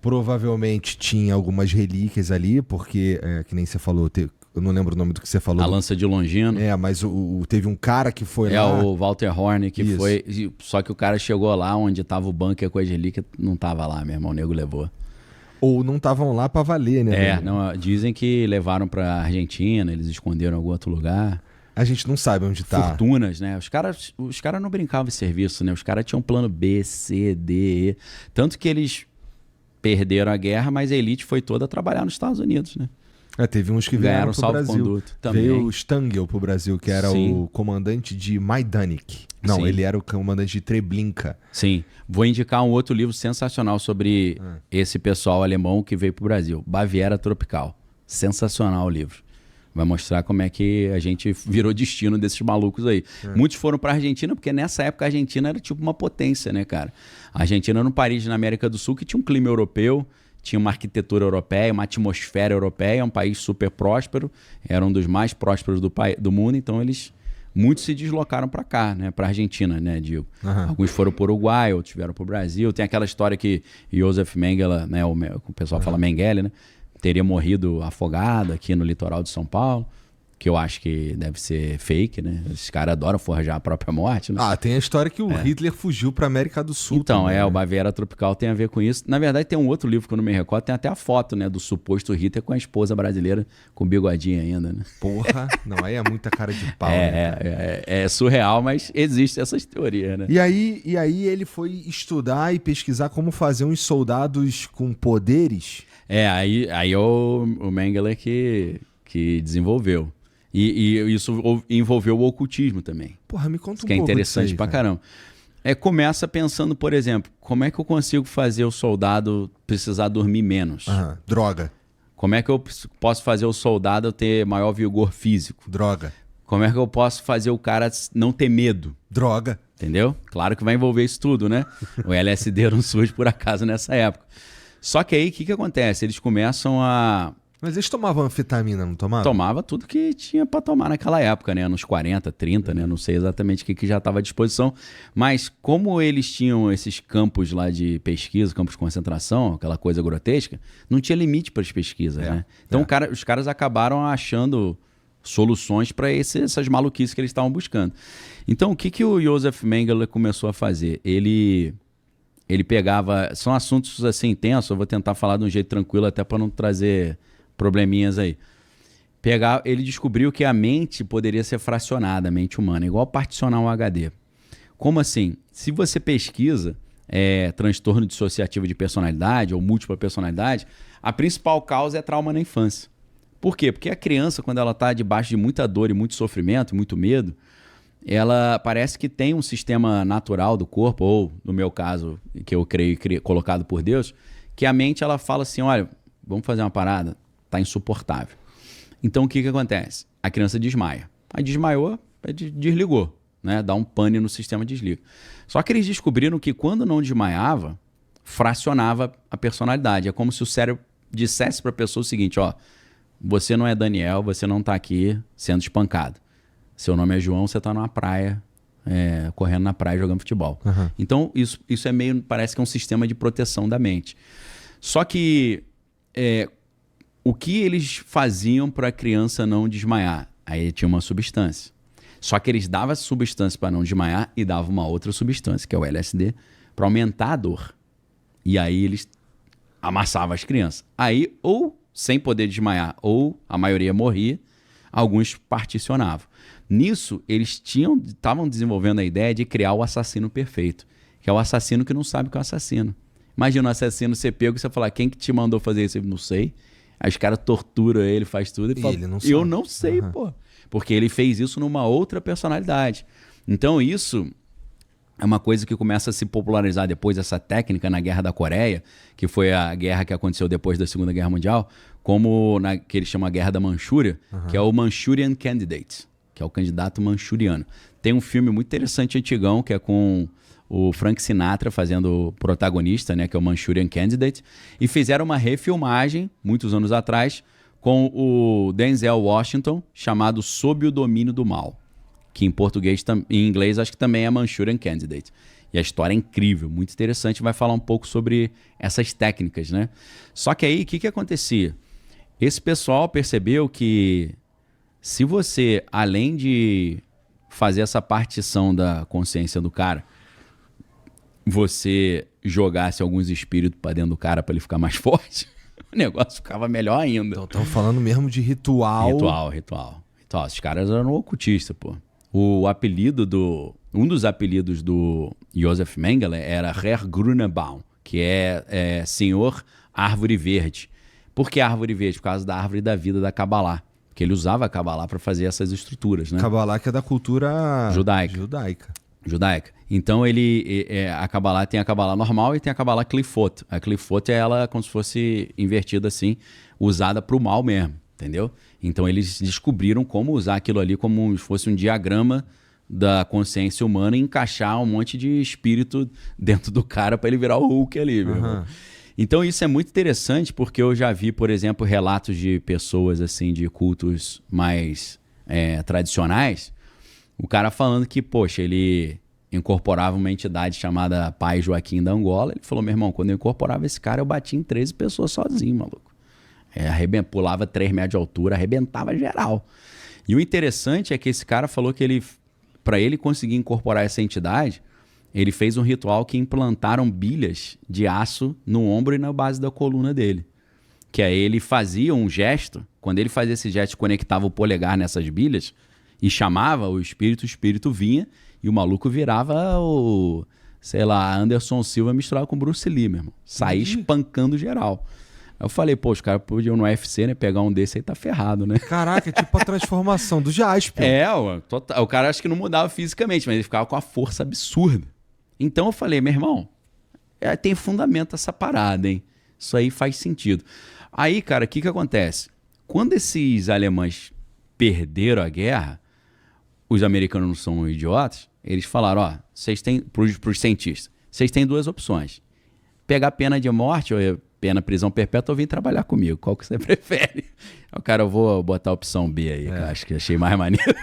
Provavelmente tinha algumas relíquias ali, porque, que nem você falou, eu não lembro o nome do que você falou. A lança de Longino. Mas teve um cara que foi lá. O Walter Horn, que Isso. foi. Só que o cara chegou lá onde tava o bunker com as relíquias, não tava lá, meu irmão, o nego levou. Ou não estavam lá pra valer, né? Não, dizem que levaram pra Argentina, eles esconderam em algum outro lugar. A gente não sabe onde tá. Fortunas, né? Os caras não brincavam em serviço, né? Os caras tinham plano B, C, D, E. Tanto que eles perderam a guerra, mas a elite foi toda trabalhar nos Estados Unidos, né? Teve uns que vieram pro Brasil. Também. Veio o Stangl pro Brasil, que era o comandante de Majdanek. Não, ele era o comandante de Treblinka. Sim. Vou indicar um outro livro sensacional sobre esse pessoal alemão que veio pro Brasil. Baviera Tropical. Sensacional o livro. Vai mostrar como é que a gente virou destino desses malucos aí. Muitos foram pra Argentina, porque nessa época a Argentina era tipo uma potência, né, cara? A Argentina era um país na América do Sul que tinha um clima europeu, tinha uma arquitetura europeia, uma atmosfera europeia, um país super próspero, era um dos mais prósperos do mundo, então muitos se deslocaram para cá, né, para Argentina, né, digo. Alguns foram para o Uruguai, outros vieram para o Brasil. Tem aquela história que Josef Mengele, né, o pessoal fala Mengele, né, teria morrido afogado aqui no litoral de São Paulo, que eu acho que deve ser fake, né? Esses caras adoram forjar a própria morte, né? Tem a história que o Hitler fugiu pra América do Sul. Então, também, o Baviera Tropical tem a ver com isso. Na verdade, tem um outro livro que eu não me recordo, tem até a foto, né, do suposto Hitler com a esposa brasileira com bigodinho ainda, né? Porra, não, aí é muita cara de pau, né? É surreal, mas existe essas teorias, né? E aí ele foi estudar e pesquisar como fazer uns soldados com poderes. Aí o Mengele que desenvolveu. E isso envolveu o ocultismo também. Porra, me conta um pouco. Que é interessante disso aí, pra caramba. Começa pensando, por exemplo, como é que eu consigo fazer o soldado precisar dormir menos? Droga. Como é que eu posso fazer o soldado ter maior vigor físico? Droga. Como é que eu posso fazer o cara não ter medo? Droga. Entendeu? Claro que vai envolver isso tudo, né? O LSD não surge por acaso nessa época. Só que aí, o que acontece? Eles começam a... Mas eles tomavam anfetamina, não tomavam? Tomava tudo que tinha para tomar naquela época, né? Nos 40, 30, né? Não sei exatamente o que já estava à disposição. Mas como eles tinham esses campos lá de pesquisa, campos de concentração, aquela coisa grotesca, não tinha limite para as pesquisas, né? Então os caras acabaram achando soluções para essas maluquices que eles estavam buscando. Então o que o Josef Mengele começou a fazer? Ele pegava... São assuntos assim intensos, eu vou tentar falar de um jeito tranquilo até para não trazer... probleminhas aí. Ele descobriu que a mente poderia ser fracionada, a mente humana, igual particionar um HD. Como assim? Se você pesquisa transtorno dissociativo de personalidade ou múltipla personalidade, a principal causa é trauma na infância. Por quê? Porque a criança, quando ela está debaixo de muita dor e muito sofrimento, muito medo, ela parece que tem um sistema natural do corpo, ou no meu caso, que eu creio colocado por Deus, que a mente ela fala assim, olha, vamos fazer uma parada, tá insuportável. Então o que acontece? A criança desmaia. Aí desmaiou, desligou, né? Dá um pane no sistema, desliga. Só que eles descobriram que quando não desmaiava, fracionava a personalidade. É como se o cérebro dissesse para a pessoa o seguinte, ó, você não é Daniel, você não tá aqui sendo espancado. Seu nome é João, você tá numa praia, correndo na praia jogando futebol. Então isso é meio, parece que é um sistema de proteção da mente. Só que o que eles faziam para a criança não desmaiar? Aí tinha uma substância. Só que eles davam essa substância para não desmaiar e davam uma outra substância, que é o LSD, para aumentar a dor. E aí eles amassavam as crianças. Aí, ou sem poder desmaiar, ou a maioria morria, alguns particionavam. Nisso, eles estavam desenvolvendo a ideia de criar o assassino perfeito, que é o assassino que não sabe que é o assassino. Imagina o assassino ser pego e você falar, quem que te mandou fazer isso? Eu não sei. Aí os caras torturam ele, faz tudo e fala, ele não sabe. Eu não sei, pô. Porque ele fez isso numa outra personalidade. Então isso é uma coisa que começa a se popularizar depois, essa técnica na Guerra da Coreia, que foi a guerra que aconteceu depois da Segunda Guerra Mundial, que eles chamam a Guerra da Manchúria, que é o Manchurian Candidate, que é o candidato manchuriano. Tem um filme muito interessante, antigão, que é com o Frank Sinatra fazendo o protagonista, né, que é o Manchurian Candidate, e fizeram uma refilmagem, muitos anos atrás, com o Denzel Washington, chamado Sob o Domínio do Mal, que em português, em inglês, acho que também é Manchurian Candidate. E a história é incrível, muito interessante. Vai falar um pouco sobre essas técnicas, né? Só que aí, o que acontecia? Esse pessoal percebeu que se você, além de fazer essa partição da consciência do cara, você jogasse alguns espíritos pra dentro do cara pra ele ficar mais forte, o negócio ficava melhor ainda. Então, estamos falando mesmo de ritual. Ritual. Esses caras eram ocultistas, pô. Um dos apelidos do Josef Mengele era Herr Grünebaum, que é Senhor Árvore Verde. Por que Árvore Verde? Por causa da árvore da vida da Kabbalah. Porque ele usava a Kabbalah para fazer essas estruturas, né? Kabbalah que é da cultura judaica. Então a Kabbalah tem a Kabbalah normal e tem a Kabbalah Cliffot. A Cliffot é ela como se fosse invertida assim, usada para o mal mesmo, entendeu? Então eles descobriram como usar aquilo ali como se fosse um diagrama da consciência humana e encaixar um monte de espírito dentro do cara para ele virar o Hulk ali, meu irmão. Então isso é muito interessante porque eu já vi, por exemplo, relatos de pessoas assim de cultos mais tradicionais, o cara falando que, poxa, ele incorporava uma entidade chamada Pai Joaquim da Angola. Ele falou, meu irmão, quando eu incorporava esse cara, eu batia em 13 pessoas sozinho, maluco. Pulava 3 metros de altura, arrebentava geral. E o interessante é que esse cara falou que para ele conseguir incorporar essa entidade, ele fez um ritual que implantaram bilhas de aço no ombro e na base da coluna dele. Que aí ele fazia um gesto, quando ele fazia esse gesto, conectava o polegar nessas bilhas e chamava o espírito vinha e o maluco virava Anderson Silva misturado com Bruce Lee, meu irmão. Saía espancando geral. Aí eu falei, pô, os caras podiam no UFC, né? Pegar um desse aí tá ferrado, né? Caraca, é tipo a transformação do Jaspion. O cara acho que não mudava fisicamente, mas ele ficava com a força absurda. Então eu falei, meu irmão, tem fundamento essa parada, hein? Isso aí faz sentido. Aí, cara, o que acontece? Quando esses alemães perderam a guerra, os americanos não são idiotas, eles falaram, vocês têm, pros cientistas, vocês têm 2 opções. Pegar pena de morte ou pena prisão perpétua ou vir trabalhar comigo. Qual que você prefere? O cara, eu vou botar a opção B aí, que eu acho que achei mais maneiro.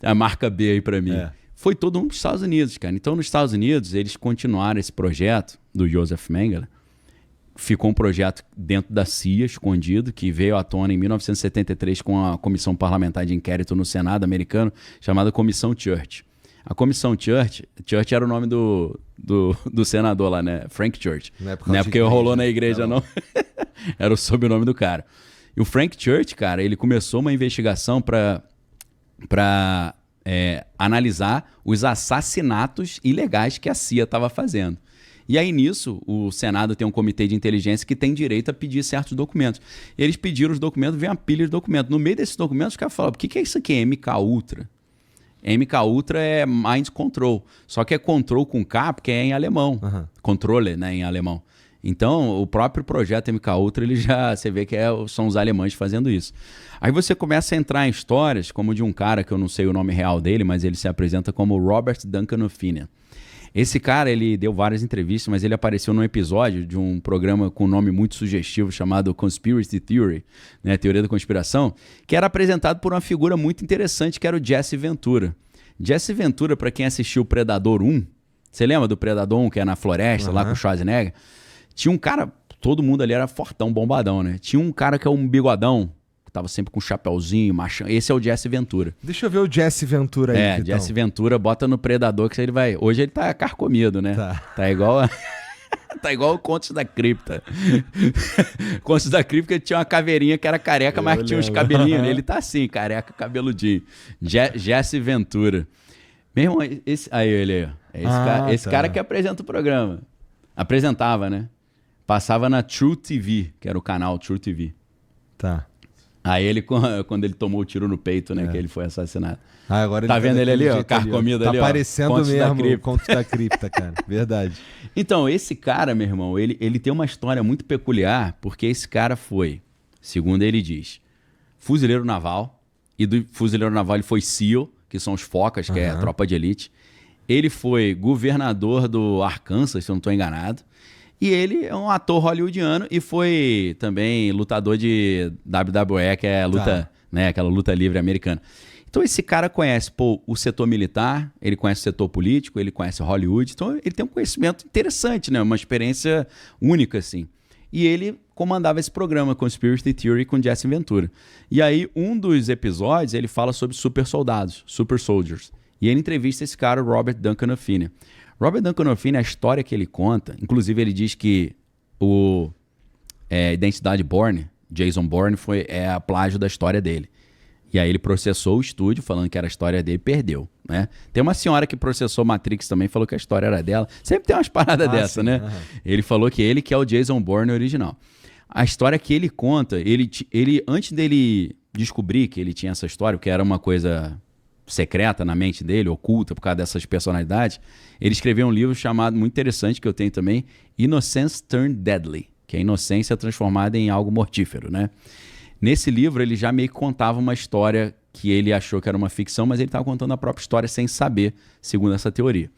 A marca B aí pra mim. Foi todo mundo nos Estados Unidos, cara. Então, nos Estados Unidos, eles continuaram esse projeto do Josef Mengele. Ficou um projeto dentro da CIA, escondido, que veio à tona em 1973 com a Comissão Parlamentar de Inquérito no Senado americano, chamada Comissão Church. A Comissão Church era o nome do senador lá, né? Frank Church. Não é porque rolou na igreja, não. Era o sobrenome do cara. E o Frank Church, cara, ele começou uma investigação para analisar os assassinatos ilegais que a CIA estava fazendo. E aí, nisso, o Senado tem um comitê de inteligência que tem direito a pedir certos documentos. Eles pediram os documentos, veio uma pilha de documentos. No meio desses documentos, os caras falaram, o que é isso aqui? MK Ultra. MK Ultra é Mind Control. Só que é control com K, porque é em alemão. Controle, né, em alemão. Então, o próprio projeto MK Ultra, ele já, você vê que são os alemães fazendo isso. Aí você começa a entrar em histórias, como de um cara, que eu não sei o nome real dele, mas ele se apresenta como Robert Duncan O'Finian. Esse cara, ele deu várias entrevistas, mas ele apareceu num episódio de um programa com um nome muito sugestivo chamado Conspiracy Theory, né, Teoria da Conspiração, que era apresentado por uma figura muito interessante, que era o Jesse Ventura. Jesse Ventura, para quem assistiu Predador 1, você lembra do Predador 1, que é na floresta, lá com o Schwarzenegger? Tinha um cara, todo mundo ali era fortão, bombadão, né? Tinha um cara que é um bigodão, que tava sempre com um chapéuzinho, machão. Esse é o Jesse Ventura. Deixa eu ver o Jesse Ventura aí. Jesse Ventura, bota no Predador que ele vai... Hoje ele tá carcomido, né? Tá igual... Tá igual o Contos da Cripta. Contos da Cripta tinha uma caveirinha que era careca, mas que tinha uns cabelinhos. Ele tá assim, careca, cabeludinho. Jesse Ventura. Meu irmão, esse cara que apresenta o programa. Apresentava, né? Passava na True TV, que era o canal True TV. Tá. Aí ele, quando ele tomou o tiro no peito, né? Que ele foi assassinado. Agora tá vendo ele ali, ó? Carcomido ali, ó. Tá parecendo mesmo o Contos da Cripta, cara. Verdade. Então, esse cara, meu irmão, ele tem uma história muito peculiar, porque esse cara foi, segundo ele diz, fuzileiro naval. E do fuzileiro naval ele foi SEAL, que são os focas, que é a tropa de elite. Ele foi governador do Arkansas, se eu não estou enganado. E ele é um ator hollywoodiano e foi também lutador de WWE, que é a luta, né, aquela luta livre americana. Então esse cara conhece o setor militar, ele conhece o setor político, ele conhece Hollywood, então ele tem um conhecimento interessante, né? Uma experiência única, assim. E ele comandava esse programa, Conspiracy Theory, com Jesse Ventura. E aí, um dos episódios, ele fala sobre super soldados, super soldiers. E ele entrevista esse cara, o Robert Duncan O'Finner. Robert Duncan O'Finner, a história que ele conta, inclusive ele diz que Identidade Bourne, Jason Bourne, é a plágio da história dele. E aí ele processou o estúdio, falando que era a história dele, e perdeu, né? Tem uma senhora que processou Matrix também, falou que a história era dela. Sempre tem umas paradas dessa, né? Uhum. Ele falou que ele que é o Jason Bourne original. A história que ele conta, ele antes dele descobrir que ele tinha essa história, que era uma coisa secreta na mente dele, oculta por causa dessas personalidades, ele escreveu um livro chamado, muito interessante, que eu tenho também, Innocence Turned Deadly, que é a inocência transformada em algo mortífero, né? Nesse livro, ele já meio que contava uma história que ele achou que era uma ficção, mas ele estava contando a própria história sem saber, segundo essa teoria.